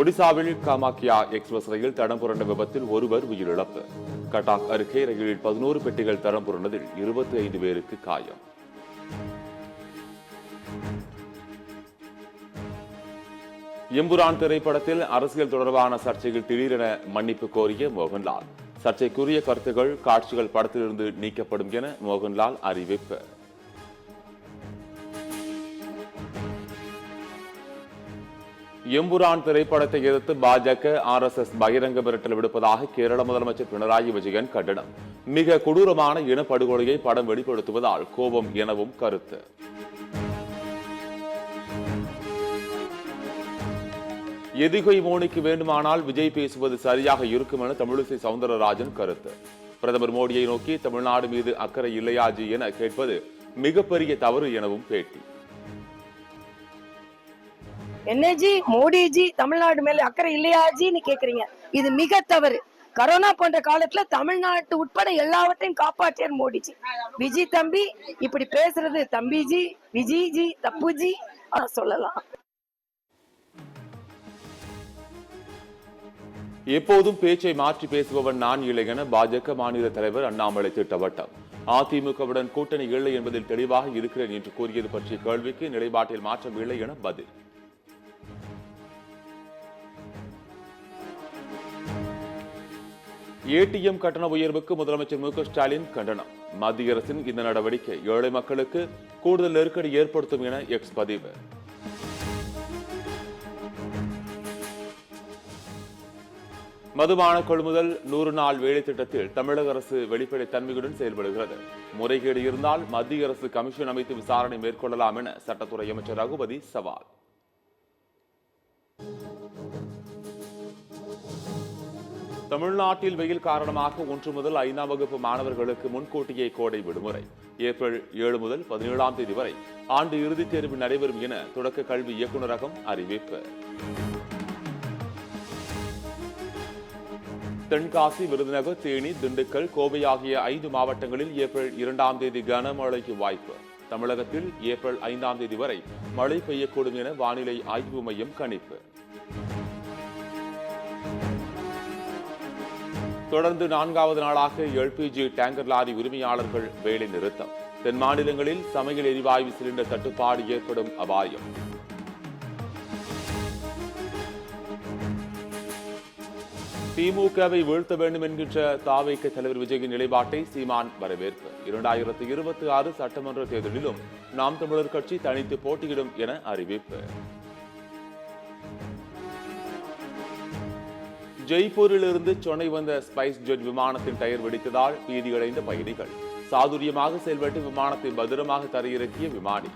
ஒடிசாவில் காமாக்கியா எக்ஸ்பிரஸ் ரயில் தடம் புரண்ட விபத்தில் ஒருவர் உயிரிழப்பு. கட்டாக் அருகே ரயிலில் 11 பெட்டிகள் தடம் புரண்டதில் 25 பேருக்கு காயம். எம்புரான் திரைப்படத்தில் அரசியல் தொடர்பான சர்ச்சைகள் திடீரென மன்னிப்பு கோரிய மோகன்லால். சர்ச்சைக்குரிய கருத்துகள் காட்சிகள் படத்திலிருந்து நீக்கப்படும் என மோகன்லால் அறிவிப்பு. எம்புரான் திரைப்படத்தை எதிர்த்து பாஜக RSS பகிரங்க மிரட்டல் விடுப்பதாக கேரள முதலமைச்சர் பினராயி விஜயன் கண்டனம். மிக கொடூரமான இனப்படுகொலையை படம் வெளிப்படுத்துவதால் கோபம் எனவும் கருத்து. எதிகொய் மோனிக்கு வேண்டுமானால் விஜய் பேசுவது சரியாக இருக்கும் என தமிழிசை சவுந்தரராஜன் கருத்து. பிரதமர் மோடியை நோக்கி தமிழ்நாடு மீது அக்கறை இல்லையாஜி என கேட்பது மிகப்பெரிய தவறு எனவும் பேட்டி. என்னஜி மோடிஜி தமிழ்நாடு மேல அக்கறை இல்லையாஜின்னு கேக்குறீங்க, இது மிக தவறு. கரோனா போன்ற காலத்துல தமிழ்நாட்டு உட்பட எல்லாவற்றையும் காப்பாற்றியார் மோடிஜி. விஜய் தம்பி இப்படி பேசுறது தம்பிஜி விஜய்ஜி தப்புஜி சொல்லலாம். எப்போதும் பேச்சை மாற்றி பேசுபவன் நான் இல்லை என பாஜக மாநில தலைவர் அண்ணாமலை திட்டவட்டம். அதிமுகவுடன் கூட்டணி இல்லை என்பதில் தெளிவாக இருக்கிறேன் என்று கூறியது பற்றிய கேள்விக்கு நிலைப்பாட்டில் மாற்றம் இல்லை என பதில். ATM கட்டண உயர்வுக்கு முதலமைச்சர் மு.க. ஸ்டாலின் கண்டனம். மத்திய அரசின் இந்த நடவடிக்கை ஏழை மக்களுக்கு கூடுதல் நெருக்கடி ஏற்படுத்தும் என எக்ஸ் பதிவு. மதுபான கொள்முதல் 100 நாள் வேலை திட்டத்தில் தமிழக அரசு வெளிப்படைத்தன்மையுடன் செயல்படுகிறது. முறைகேடு இருந்தால் மத்திய அரசு கமிஷன் அமைத்து விசாரணை மேற்கொள்ளலாம் என சட்டத்துறை அமைச்சர் ரகுபதி சவால். தமிழ்நாட்டில் வெயில் காரணமாக 1 முதல் 5ஆம் வகுப்பு மாணவர்களுக்கு முன்கூட்டியே கோடை விடுமுறை. ஏப்ரல் 7 முதல் 17ஆம் தேதி வரை ஆண்டு இறுதித் தேர்வு நடைபெறும் என தொடக்க கல்வி இயக்குநரகம் அறிவிப்பு. தென்காசி, விருதுநகர், தேனி, திண்டுக்கல், கோவை ஆகிய 5 மாவட்டங்களில் ஏப்ரல் 2ஆம் தேதி கனமழைக்கு வாய்ப்பு. தமிழகத்தில் ஏப்ரல் 5ஆம் தேதி வரை மழை பெய்யக்கூடும் என வானிலை ஆய்வு மையம் கணிப்பு. தொடர்ந்து 4வது நாளாக LPG டேங்கர் லாரி உரிமையாளர்கள் வேலை நிறுத்தம். தென் மாநிலங்களில் சமையல் எரிவாயு சிலிண்டர் தட்டுப்பாடு ஏற்படும் அபாயம். திமுகவை வீழ்த்த வேண்டும் என்கின்ற தாவேக தலைவர் விஜயின் நிலைப்பாட்டை சீமான் வரவேற்பு. 2026 சட்டமன்ற தேர்தலிலும் நாம் தமிழர் கட்சி தனித்து போட்டியிடும் என அறிவிப்பு. ஜெய்ப்பூரில் இருந்து சென்னை வந்த ஸ்பைஸ் ஜெட் விமானத்தின் டயர் வெடித்ததால் பீதியடைந்த பயணிகள். சாதுரியமாக செயல்பட்டு விமானத்தை பத்திரமாக தரையிறக்கிய விமானி.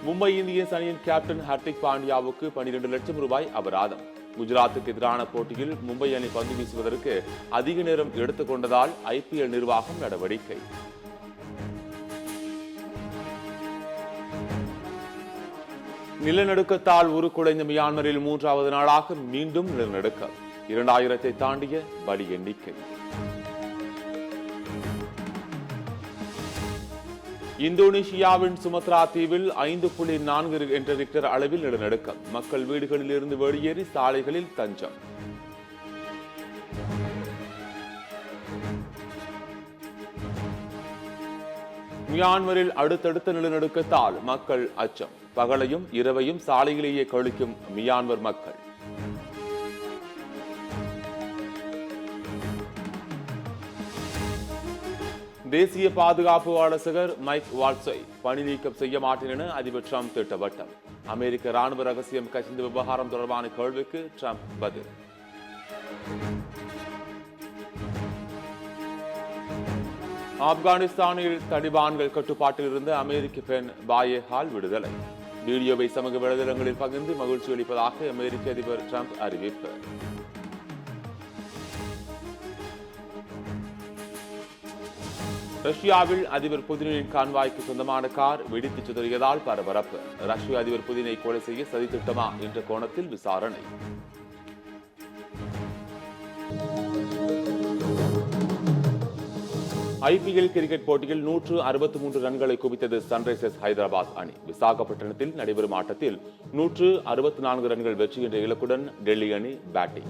மும்பை இந்தியன்ஸ் அணியின் கேப்டன் ஹர்திக் பாண்டியாவுக்கு 12 லட்சம் ரூபாய் அபராதம். குஜராத்துக்கு எதிரான போட்டியில் மும்பை அணி பந்து வீசுவதற்கு அதிக நேரம் எடுத்துக் கொண்டதால் IPL நிர்வாகம் நடவடிக்கை. நிலநடுக்கத்தால் உருக்குலைந்த மியான்மரில் 3வது நாளாக மீண்டும் நிலநடுக்கம். 2000-ஐ தாண்டிய பலி எண்ணிக்கை. இந்தோனேஷியாவின் சுமத்ரா தீவில் 5.4 என்ற ரிக்டர் அளவில் நிலநடுக்கம். மக்கள் வீடுகளில் இருந்து வெளியேறி சாலைகளில் தஞ்சம். மியான்மரில் அடுத்தடுத்த நிலநடுக்கத்தால் மக்கள் அச்சம். பகலையும் இரவையும் சாலையிலேயே கழிக்கும் மியான்மர் மக்கள். தேசிய பாதுகாப்பு ஆலோசகர் மைக் வால்ட்ஸை பணி நீக்கம் செய்ய மாட்டேன் என அதிபர் டிரம்ப் திட்டவட்டம். அமெரிக்க ராணுவ ரகசியம் கசிந்த விவகாரம் தொடர்பான கேள்விக்கு டிரம்ப் பதில். ஆப்கானிஸ்தானில் தலிபான்கள் கட்டுப்பாட்டில் இருந்த அமெரிக்க பெண் பாயேஹால் விடுதலை. வீடியோவை சமூக வலைதளங்களில் பகிர்ந்து மகிழ்ச்சி அளிப்பதாக அமெரிக்க அதிபர் டிரம்ப் அறிவிப்பு. ரஷ்யாவில் அதிபர் புதினின் கான்வாய்க்கு சொந்தமான கார் வெடித்து சிதறியதால் பரபரப்பு. ரஷ்ய அதிபர் புதினை கொலை செய்ய சதித்திட்டமா என்ற கோணத்தில் விசாரணை. ஐபிஎல் கிரிக்கெட் போட்டியில் 163 ரன்களை குவித்தது சன்ரைசர்ஸ் ஹைதராபாத் அணி. விசாகப்பட்டினத்தில் நடைபெறும் ஆட்டத்தில் 164 ரன்கள் வெற்றி என்ற இலக்குடன் டெல்லி அணி பேட்டிங்.